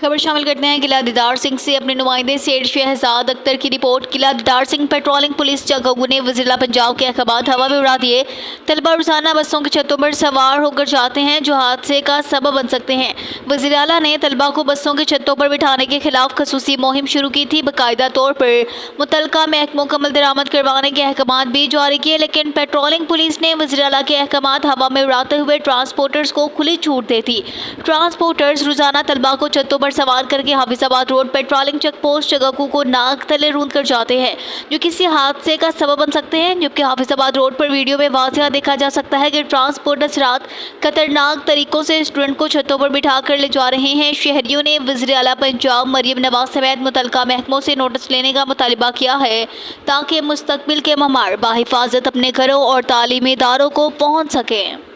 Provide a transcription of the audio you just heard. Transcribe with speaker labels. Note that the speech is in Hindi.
Speaker 1: खबर शामिल करते हैं किला दीदार सिंह से। अपने नुमाइंदे सेठ शहजाद अख्तर की रिपोर्ट। किला दीदार सिंह पेट्रोलिंग पुलिस जगहू ने वज़ीर-ए-आला पंजाब के अहकामात हवा में उड़ा दिए। तलबा रोजाना बसों की छतों पर सवार होकर जाते हैं जो हादसे का सबब बन सकते हैं। वज़ीर-ए-आला ने तलबा को बसों की छतों पर बिठाने के खिलाफ खसूसी मुहिम शुरू की थी। बाकायदा तौर पर मुतलका महकमों को अमल दरामद करवाने के अहकामात भी जारी किए, लेकिन पेट्रोलिंग पुलिस ने वज़ीर-ए-आला के अहकामात हवा में उड़ाते हुए ट्रांसपोर्टर्स को खुली छूट दी थी। ट्रांसपोर्टर्स रोजाना तलबा को छतों पर सवार करके Hafizabad road patrolling check post जगहू को नाक तले रूंद कर जाते हैं, जो किसी हादसे का सबब बन सकते हैं। जबकि हाफिजाबाद रोड पर वीडियो में वाज़ेह देखा जा सकता है कि ट्रांसपोर्टर्स रात खतरनाक तरीकों से स्टूडेंट को छतों पर बिठा कर ले जा रहे हैं। शहरियों ने वज़ीर-ए-आला पंजाब मरियम नवाज समेत मुतलका महकमों से नोटिस लेने का मुतालिबा किया है ताकि मुस्तकबिल के ममार बाहिफाजत अपने घरों और तालीमी इदारों को पहुँच सकें।